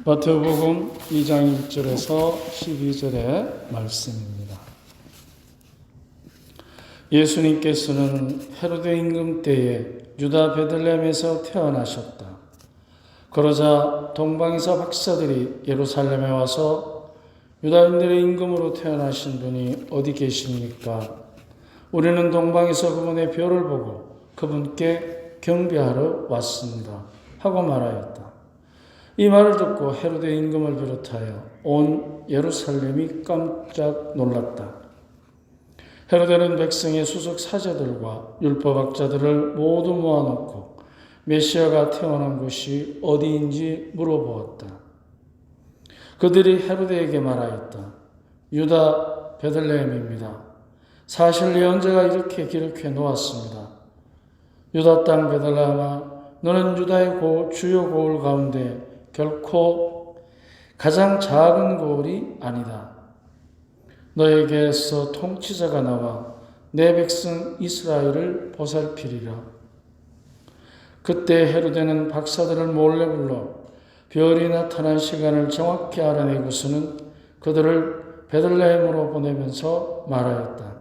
마태복음 2장 1절에서 12절의 말씀입니다. 예수님께서는 헤로데 임금 때에 유다 베들레헴에서 태어나셨다. 그러자 동방에서 박사들이 예루살렘에 와서 유다인들의 임금으로 태어나신 분이 어디 계십니까? 우리는 동방에서 그분의 별을 보고 그분께 경배하러 왔습니다. 하고 말하였다. 이 말을 듣고 헤로데 임금을 비롯하여 온 예루살렘이 깜짝 놀랐다. 헤로데는 백성의 수석 사제들과 율법학자들을 모두 모아놓고 메시아가 태어난 곳이 어디인지 물어보았다. 그들이 헤로데에게 말하였다. 유다 베들레헴입니다. 사실 예언자가 이렇게 기록해 놓았습니다. 유다 땅 베들레헴아, 너는 유다의 주요 고을 가운데 결코 가장 작은 고을이 아니다. 너에게서 통치자가 나와 내 백성 이스라엘을 보살피리라. 그때 헤로데는 박사들을 몰래 불러 별이 나타난 시간을 정확히 알아내고서는 그들을 베들레헴으로 보내면서 말하였다.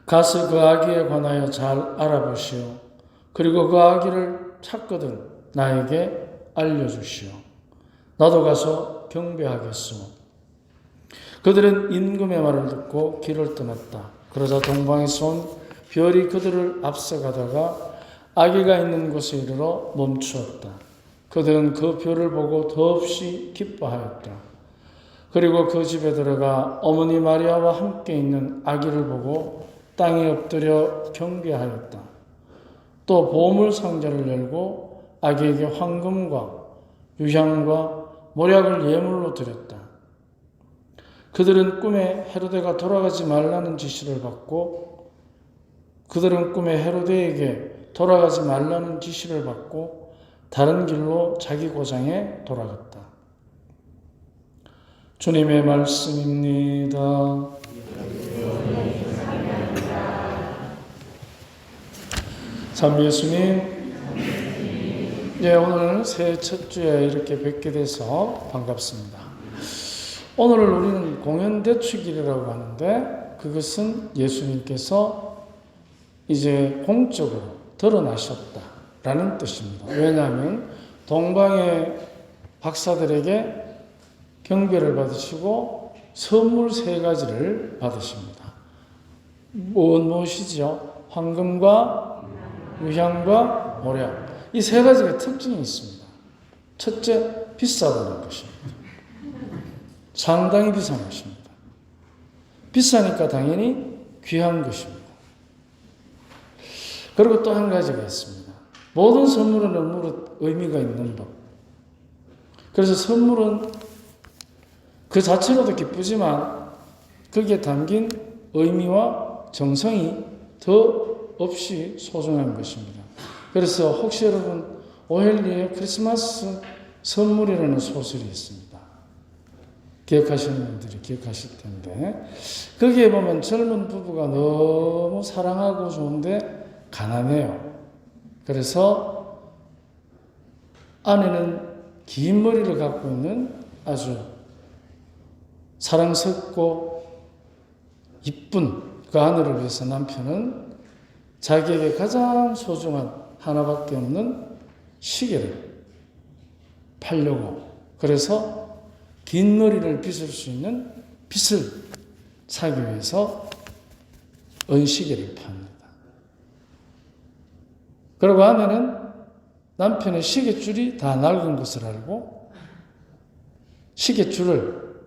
가서 그 아기에 관하여 잘 알아보시오. 그리고 그 아기를 찾거든 나에게 알려주시오. 나도 가서 경배하겠소. 그들은 임금의 말을 듣고 길을 떠났다. 그러자 동방에서 온 별이 그들을 앞서가다가 아기가 있는 곳에 이르러 멈추었다. 그들은 그 별을 보고 더없이 기뻐하였다. 그리고 그 집에 들어가 어머니 마리아와 함께 있는 아기를 보고 땅에 엎드려 경배하였다. 또 보물 상자를 열고 아기에게 황금과 유향과 몰약을 예물로 드렸다. 그들은 꿈에 헤로데가 돌아가지 말라는 지시를 받고 다른 길로 자기 고장에 돌아갔다. 주님의 말씀입니다. 참 예수님, 오늘 새해 첫 주에 이렇게 뵙게 돼서 반갑습니다. 오늘을 우리는 공연대축일이라고 하는데 그것은 예수님께서 이제 공적으로 드러나셨다라는 뜻입니다. 왜냐하면 동방의 박사들에게 경배를 받으시고 선물 3가지를 받으십니다. 무엇이죠? 황금과 유향과 몰약. 이 3가지가 특징이 있습니다. 첫째, 비싸다는 것입니다. 상당히 비싼 것입니다. 비싸니까 당연히 귀한 것입니다. 그리고 또 한 가지가 있습니다. 모든 선물은 의미가 있는 법. 그래서 선물은 그 자체로도 기쁘지만 거기에 담긴 의미와 정성이 더 없이 소중한 것입니다. 그래서 혹시 여러분 오헬리의 크리스마스 선물이라는 소설이 있습니다. 기억하시는 분들이 기억하실 텐데 거기에 보면 젊은 부부가 너무 사랑하고 좋은데 가난해요. 그래서 아내는 긴 머리를 갖고 있는 아주 사랑스럽고 이쁜 그 아내를 위해서 남편은 자기에게 가장 소중한 하나밖에 없는 시계를 팔려고, 그래서 긴 머리를 빗을 수 있는 빗을 사기 위해서 은시계를 팝니다. 그리고 아내는 남편의 시계줄이 다 낡은 것을 알고 시계줄을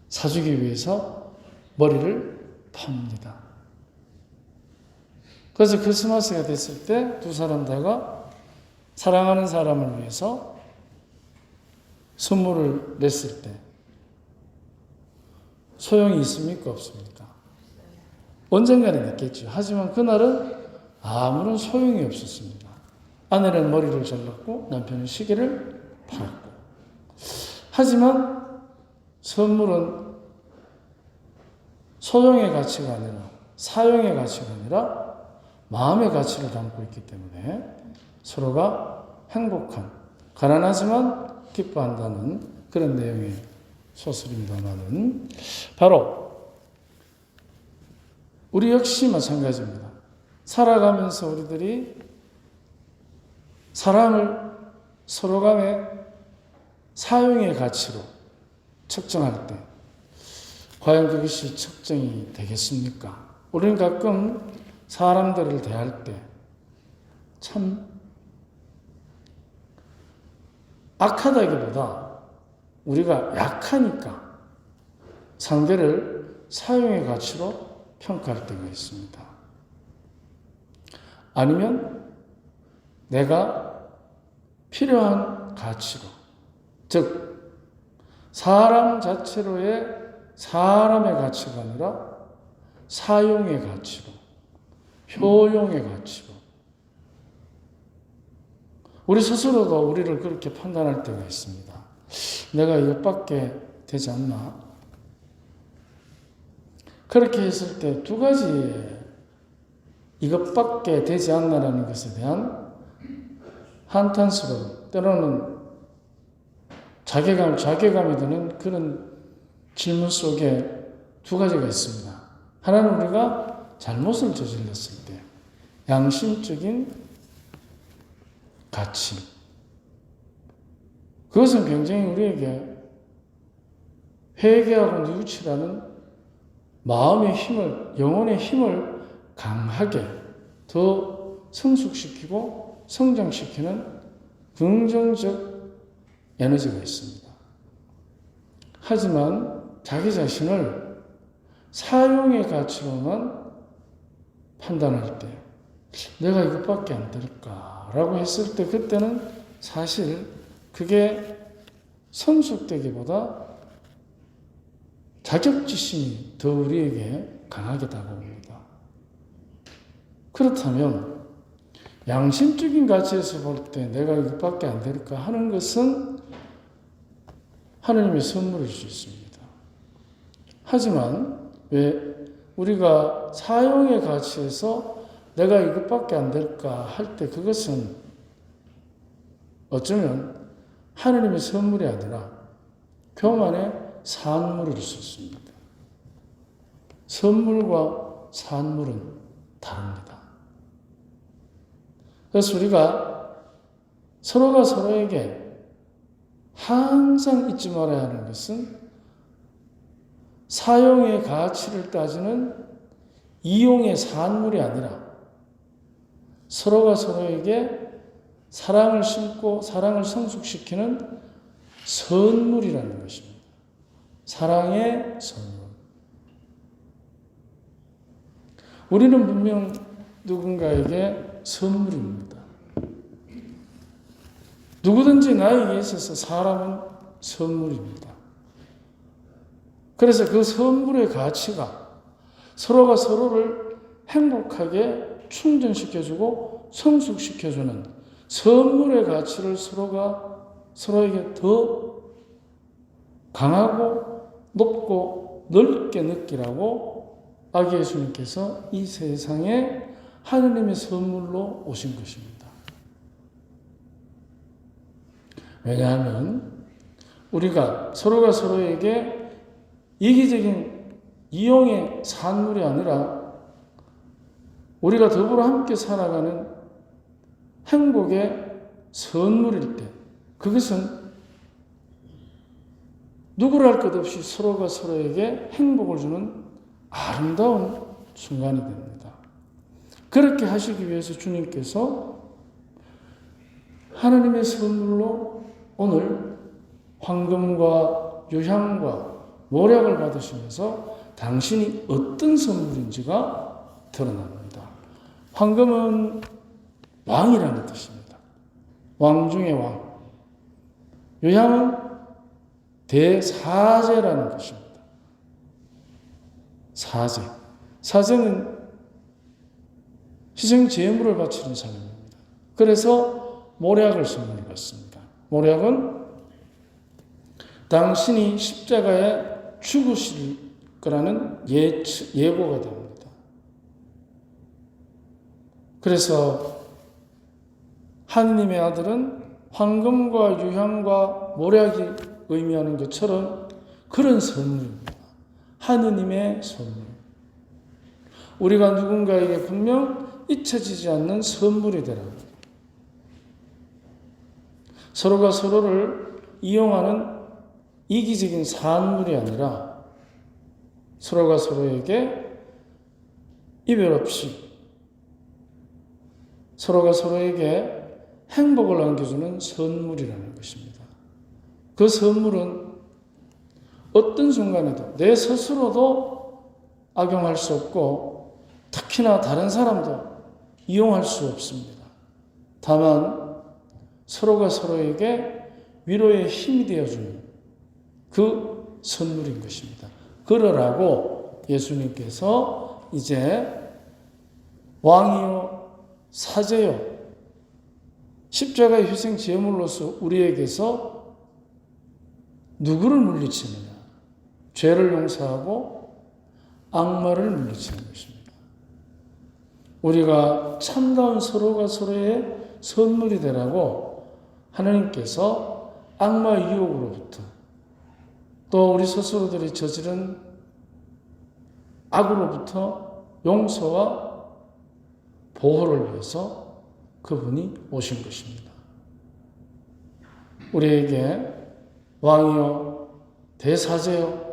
사주기 위해서 머리를 팝니다. 그래서 크리스마스가 됐을 때 두 사람 다가 사랑하는 사람을 위해서 선물을 냈을 때 소용이 있습니까? 없습니까? 언젠가는 있겠죠. 하지만 그날은 아무런 소용이 없었습니다. 아내는 머리를 잘랐고 남편은 시계를 팔았고. 하지만 선물은 소용의 가치가 아니라 사용의 가치가 아니라 마음의 가치를 담고 있기 때문에 서로가 행복한 가난하지만 기뻐한다는 그런 내용의 소설입니다만은 바로 우리 역시 마찬가지입니다. 살아가면서 우리들이 사랑을 서로 간의 사용의 가치로 측정할 때 과연 그것이 측정이 되겠습니까? 우리는 가끔 사람들을 대할 때 참 악하다기보다 우리가 약하니까 상대를 사용의 가치로 평가할 때가 있습니다. 아니면 내가 필요한 가치로, 즉 사람 자체로의 사람의 가치가 아니라 사용의 가치로, 효용의 가치로 우리 스스로도 우리를 그렇게 판단할 때가 있습니다. 내가 이것밖에 되지 않나? 그렇게 했을 때 두 가지의 이것밖에 되지 않나라는 것에 대한 한탄스러움, 때로는 자괴감이 드는 그런 질문 속에 두 가지가 있습니다. 하나는 우리가 잘못을 저질렀을 때 양심적인 가치. 그것은 굉장히 우리에게 회개하고 뉘우치라는 마음의 힘을, 영혼의 힘을 강하게 더 성숙시키고 성장시키는 긍정적 에너지가 있습니다. 하지만 자기 자신을 사용의 가치로만 판단할 때 내가 이것밖에 안 될까라고 했을 때 그때는 사실 그게 성숙되기보다 자격지심이 더 우리에게 강하게 다가옵니다. 그렇다면 양심적인 가치에서 볼 때 내가 이것밖에 안 될까 하는 것은 하느님의 선물일 수 있습니다. 하지만 왜 우리가 사용의 가치에서 내가 이것밖에 안 될까 할 때 그것은 어쩌면 하느님의 선물이 아니라 교만의 산물일 수 있습니다. 선물과 산물은 다릅니다. 그래서 우리가 서로가 서로에게 항상 잊지 말아야 하는 것은 사용의 가치를 따지는 이용의 산물이 아니라 서로가 서로에게 사랑을 심고 사랑을 성숙시키는 선물이라는 것입니다. 사랑의 선물. 우리는 분명 누군가에게 선물입니다. 누구든지 나에게 있어서 사람은 선물입니다. 그래서 그 선물의 가치가 서로가 서로를 행복하게 충전시켜주고 성숙시켜주는 선물의 가치를 서로에게 더 강하고 높고 넓게 느끼라고 아기 예수님께서 이 세상에 하느님의 선물로 오신 것입니다. 왜냐하면 우리가 서로가 서로에게 이기적인 이용의 산물이 아니라 우리가 더불어 함께 살아가는 행복의 선물일 때 그것은 누구를 할 것 없이 서로가 서로에게 행복을 주는 아름다운 순간이 됩니다. 그렇게 하시기 위해서 주님께서 하나님의 선물로 오늘 황금과 유향과 모략을 받으시면서 당신이 어떤 선물인지가 드러납니다. 황금은 왕이라는 뜻입니다. 왕 중의 왕. 유향은 대사제라는 것입니다. 사제. 사제는 희생 제물을 바치는 사람입니다. 그래서 모략을 선물로 받습니다. 모략은 당신이 십자가에 죽으실 거라는 예고가 됩니다. 그래서 하느님의 아들은 황금과 유향과 모략이 의미하는 것처럼 그런 선물입니다. 하느님의 선물. 우리가 누군가에게 분명 잊혀지지 않는 선물이 되라. 서로가 서로를 이용하는 이기적인 산물이 아니라 서로가 서로에게 이별 없이 서로가 서로에게 행복을 안겨주는 선물이라는 것입니다. 그 선물은 어떤 순간에도 내 스스로도 악용할 수 없고 특히나 다른 사람도 이용할 수 없습니다. 다만 서로가 서로에게 위로의 힘이 되어주는 그 선물인 것입니다. 그러라고 예수님께서 이제 왕이요 사제요 십자가의 희생 제물로서 우리에게서 누구를 물리치느냐? 죄를 용서하고 악마를 물리치는 것입니다. 우리가 참다운 서로가 서로의 선물이 되라고 하나님께서 악마의 유혹으로부터 또 우리 스스로들이 저지른 악으로부터 용서와 보호를 위해서 그분이 오신 것입니다. 우리에게 왕이요 대사제요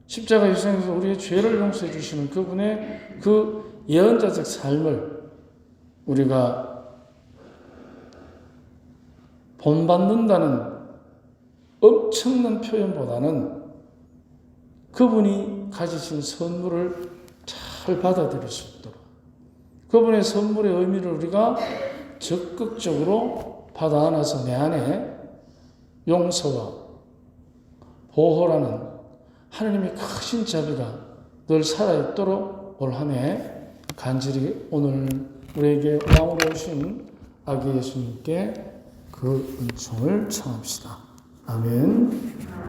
십자가 희생에서 우리의 죄를 용서해 주시는 그분의 그 예언자적 삶을 우리가 본받는다는 엄청난 표현보다는 그분이 가지신 선물을 잘 받아들일 수 있도록 그분의 선물의 의미를 우리가 적극적으로 받아 안아서 내 안에 용서와 보호라는 하나님의 크신 자비가 늘 살아있도록 올 한 해 간절히 오늘 우리에게 왕으로 오신 아기 예수님께 그 은총을 청합시다. 아멘.